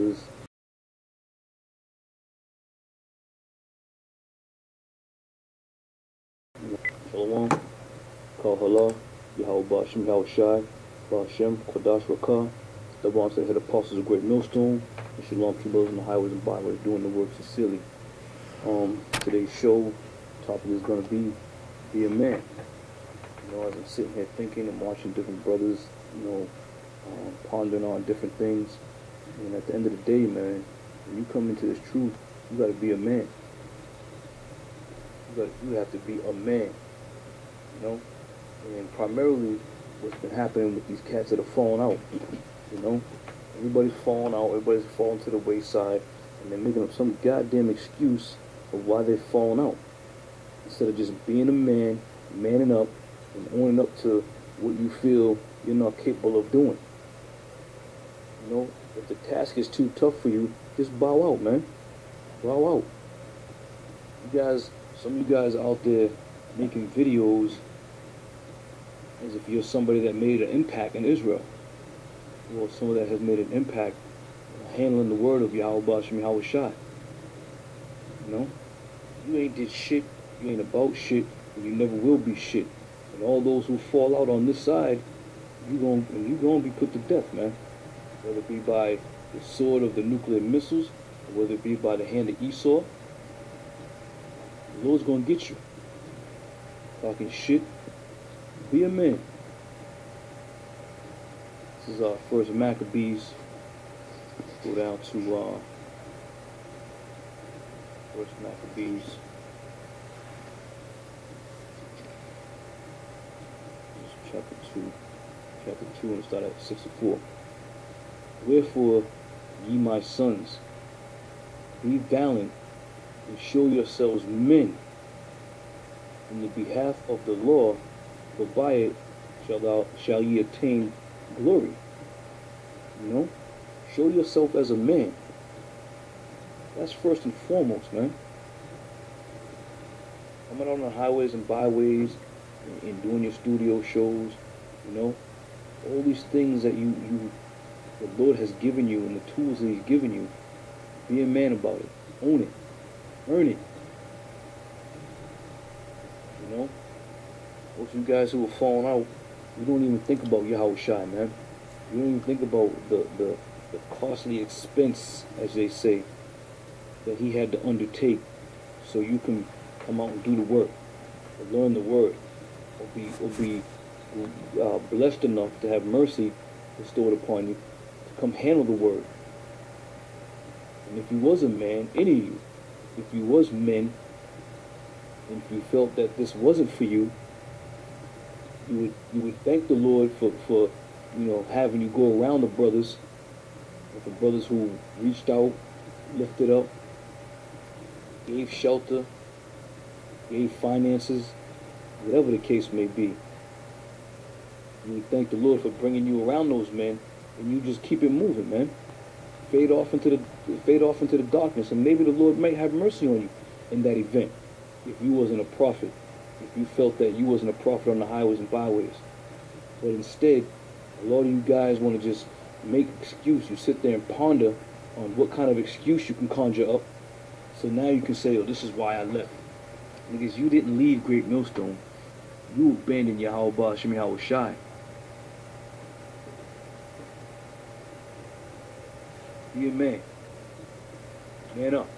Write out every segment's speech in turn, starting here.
This Shalom, Kal Hala, Yahweh Bashim, Yahweh Shai, Bashem, Kodash Rakah, the bombs that hit apostles of Great Millstone, and Shalom to those in the highways and byways doing the work sincerely. Today's show topic is going to be a man. You know, as I'm sitting here thinking and watching different brothers, pondering on different things, and at the end of the day, man, when you come into this truth, you got to be a man. You have to be a man, you know. And primarily, what's been happening with these cats that are falling out, you know. Everybody's falling out. Everybody's falling to the wayside, and they're making up some goddamn excuse of why they're falling out, instead of just being a man, manning up, and owning up to what you feel you're not capable of doing. You know, if the task is too tough for you, just bow out, man. Bow out. You guys, some of you guys out there making videos as if you're somebody that made an impact in Israel. Well, someone that has made an impact handling the word of Yahweh Bashim, Yahweh Shai. You know? You ain't did shit, you ain't about shit, and you never will be shit. And all those who fall out on this side, you gonna be put to death, man. Whether it be by the sword of the nuclear missiles, or whether it be by the hand of Esau, the Lord's gonna get you. Talking shit, be a man. This is our first Maccabees. Go down to first Maccabees. Chapter 2, and start at 64. Wherefore, ye my sons, be valiant and show yourselves men in the behalf of the law, for by it shall ye attain glory. You know? Show yourself as a man. That's first and foremost, man. Coming on the highways and byways and doing your studio shows, you know, all these things that the Lord has given you and the tools that He's given you, be a man about it. Own it. Earn it. You know? Most of you guys who are falling out, you don't even think about Yahweh Shai, man. You don't even think about the costly expense, as they say, that He had to undertake so you can come out and do the work, or learn the word, or be blessed enough to have mercy bestowed upon you to come handle the word. And if you was a man, any of you, if you was men, and if you felt that this wasn't for you, you would thank the Lord for having you go around the brothers who reached out, lifted up, gave shelter, gave finances, whatever the case may be. You would thank the Lord for bringing you around those men, and you just keep it moving, man. Fade off into the darkness, and maybe the Lord might have mercy on you in that event. If you wasn't a prophet, if you felt that you wasn't a prophet on the highways and byways, but instead, a lot of you guys want to just make excuse. You sit there and ponder on what kind of excuse you can conjure up. So now you can say, "Oh, this is why I left." Because you didn't leave Great Millstone. You abandoned Yahweh Bashim, Yahweh Shai. Be a man. Man up.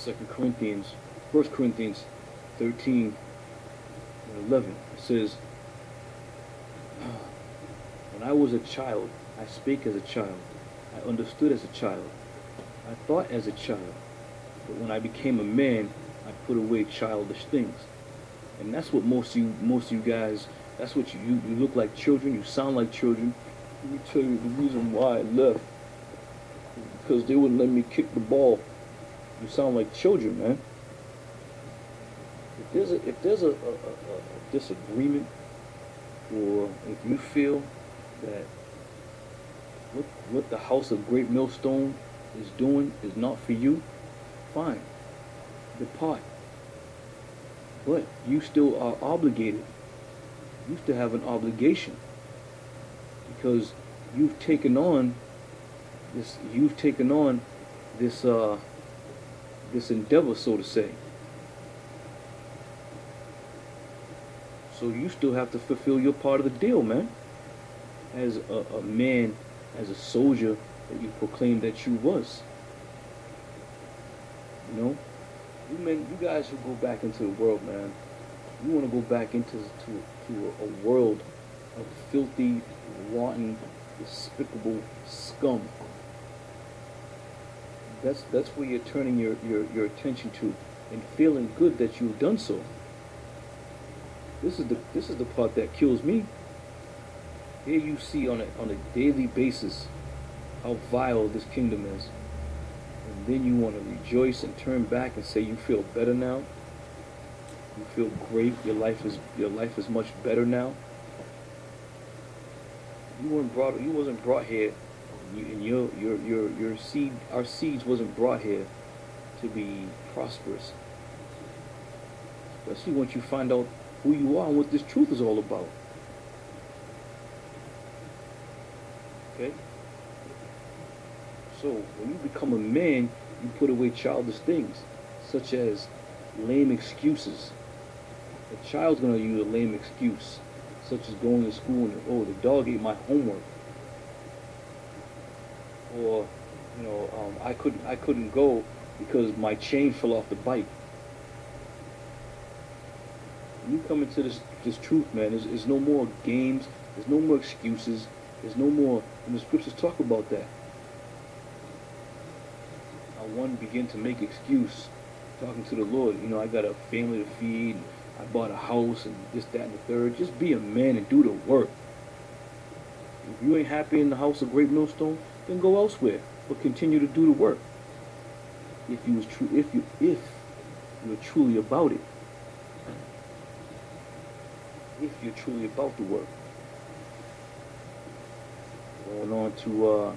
1 Corinthians 13 and 11. It says, when I was a child, I spake as a child. I understood as a child. I thought as a child. But when I became a man, I put away childish things. And that's what most of you guys, that's what you look like children, you sound like children. Let me tell you the reason why I left. Because they wouldn't let me kick the ball. You sound like children, man. If there's a disagreement, or if you feel that what the house of Great Millstone is doing is not for you, fine. Depart. But you still are obligated. You still have an obligation. Because you've taken on this this endeavor, so to say. So you still have to fulfill your part of the deal, man. As a man, as a soldier that you proclaimed that you was. You know, you guys who go back into the world, man. You want to go back into a world of filthy, rotten, despicable scum. That's where you're turning your attention to, and feeling good that you've done so. This is the part that kills me. Here you see on a daily basis how vile this kingdom is, and then you want to rejoice and turn back and say you feel better now. You feel great. Your life is much better now. You wasn't brought here, and your seed, our seeds wasn't brought here to be prosperous. Especially once you find out who you are and what this truth is all about. Okay? So when you become a man, you put away childish things, such as lame excuses. A child's gonna use a lame excuse, such as going to school and, oh, the dog ate my homework, or I couldn't go because my chain fell off the bike. When you come into this truth, man, there's no more games, there's no more excuses, there's no more, and the scriptures talk about that. One begin to make excuse, talking to the Lord. I got a family to feed, I bought a house, and this, that, and the third. Just be a man and do the work. If you ain't happy in the house of Great Millstone, then go elsewhere, but continue to do the work. If you're truly about it. If you're truly about the work. Going on to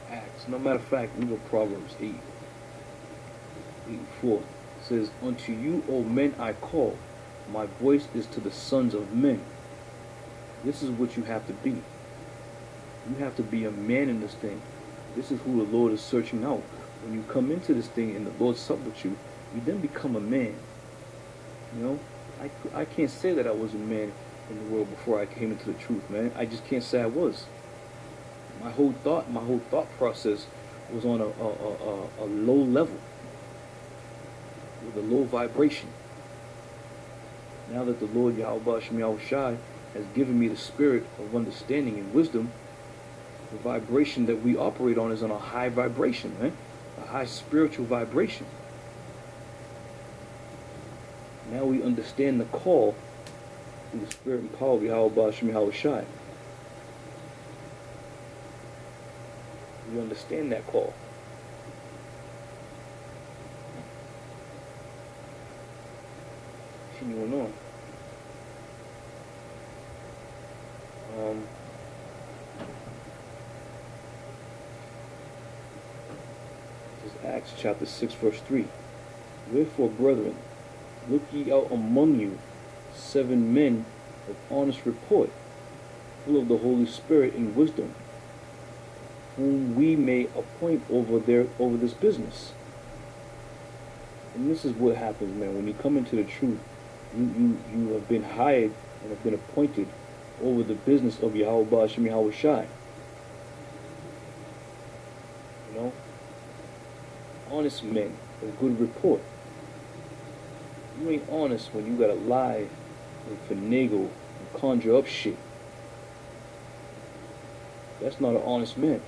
Acts. No matter of fact, we go Proverbs 8:4. It says, "Unto you, O men, I call. My voice is to the sons of men." This is what you have to be. You have to be a man in this thing. This is who the Lord is searching out. When you come into this thing and the Lord sup with you, you then become a man. I can't say that I was a man in the world before I came into the truth, man. I just can't say I was. My whole thought process was on a low level, with a low vibration. Now that the Lord Yahweh Shem Yahushai has given me the spirit of understanding and wisdom, the vibration that we operate on is on a high vibration, man, a high spiritual vibration. Now we understand the call through the spirit and power of Yahweh Shem Yahushai. You understand that call. Continuing on. This is Acts chapter 6, verse 3. "Wherefore, brethren, look ye out among you 7 men of honest report, full of the Holy Spirit and wisdom, whom we may appoint over this business." And this is what happens, man. When you come into the truth, you have been hired and have been appointed over the business of Yahweh Shem Yahushai. Honest men of good report. You ain't honest when you gotta lie and finagle and conjure up shit. That's not an honest man.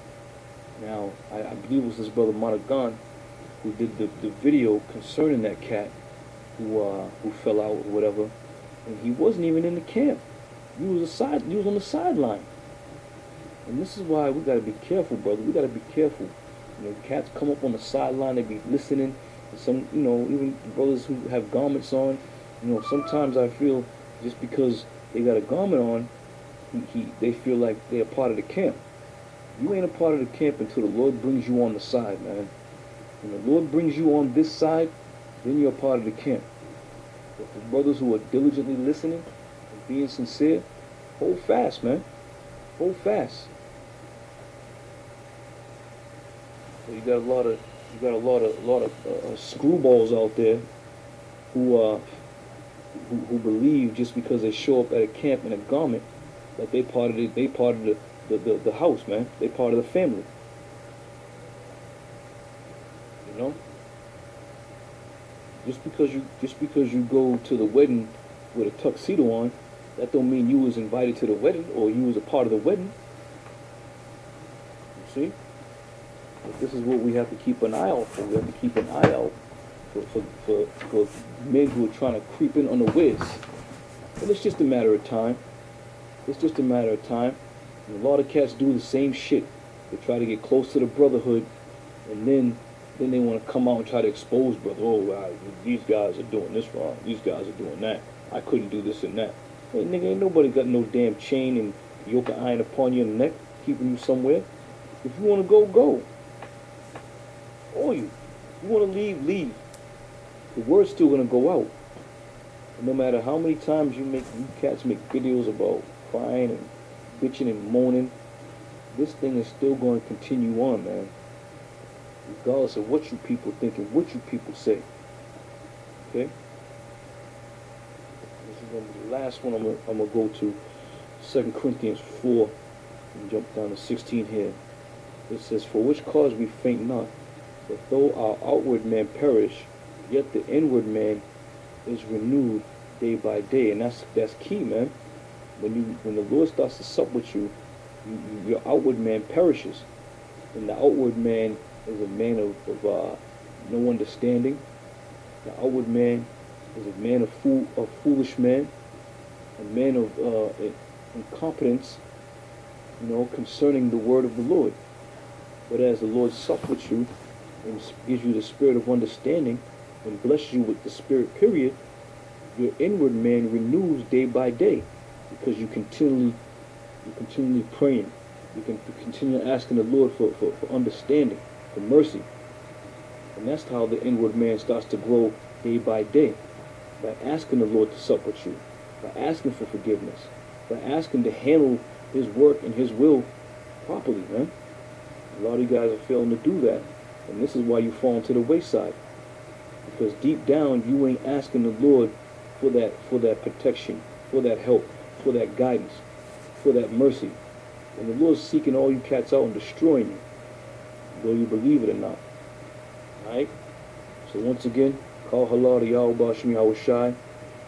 Now, I believe it was this brother Monaghan who did the video concerning that cat who fell out or whatever, and he wasn't even in the camp. He was on the sideline. And this is why we gotta be careful, brother. We gotta be careful. Cats come up on the sideline, they be listening. And some, even brothers who have garments on, sometimes I feel just because they got a garment on, they feel like they're a part of the camp. You ain't a part of the camp until the Lord brings you on the side, man. When the Lord brings you on this side, then you're a part of the camp. But the brothers who are diligently listening and being sincere, Hold fast, man. Hold fast. So you got a lot of screwballs out there who who believe just because they show up at a camp in a garment that they part of the house, man. They part of the family. You know? Just because you go to the wedding with a tuxedo on, that don't mean you was invited to the wedding or you was a part of the wedding. You see? But this is what we have to keep an eye out for. We have to keep an eye out for men who are trying to creep in unawares. And it's just a matter of time. It's just a matter of time. And a lot of cats do the same shit. They try to get close to the brotherhood, and then they want to come out and try to expose brother. Oh, wow, these guys are doing this wrong. These guys are doing that. I couldn't do this and that. Hey, nigga, ain't nobody got no damn chain and yoke of iron upon your neck, keeping you somewhere. If you want to go, go. Or you want to leave, leave. The word's still gonna go out. And no matter how many times you cats make videos about crying and bitching and moaning, this thing is still going to continue on, man. Regardless of what you people think and what you people say. Okay? This is gonna be the last one I'm gonna go to. 2 Corinthians 4 and jump down to 16 here. It says, "For which cause we faint not, but though our outward man perish, yet the inward man is renewed day by day." And that's key, man. When the Lord starts to sup with you, your outward man perishes, and the outward man is a man of no understanding. The outward man is a man of foolish man, a man of incompetence, concerning the word of the Lord. But as the Lord sups with you and gives you the spirit of understanding and blesses you with the spirit, period, your inward man renews day by day, because you're continually praying. You can continue asking the Lord for understanding, for mercy. And that's how the inward man starts to grow day by day, by asking the Lord to sup with you, by asking for forgiveness, by asking to handle his work and his will properly, man. A lot of you guys are failing to do that, and this is why you fall to the wayside, because deep down you ain't asking the Lord for that protection, for that help, for that guidance, for that mercy. And the Lord's seeking all you cats out and destroying you, whether you believe it or not. Alright? So once again, call halal to Yahweh Bashim Yahweh Shai,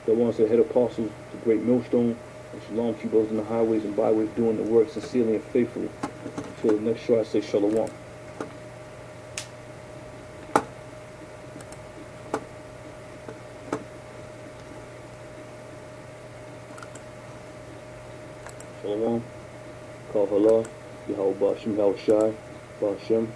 the ones that head apostles, the great millstone, and shalom to you those in the highways and byways doing the work sincerely and faithfully. Until the next show, I say shalom. Shalom. Call halal, Yahweh Bashim Yahweh Shai, Bashem.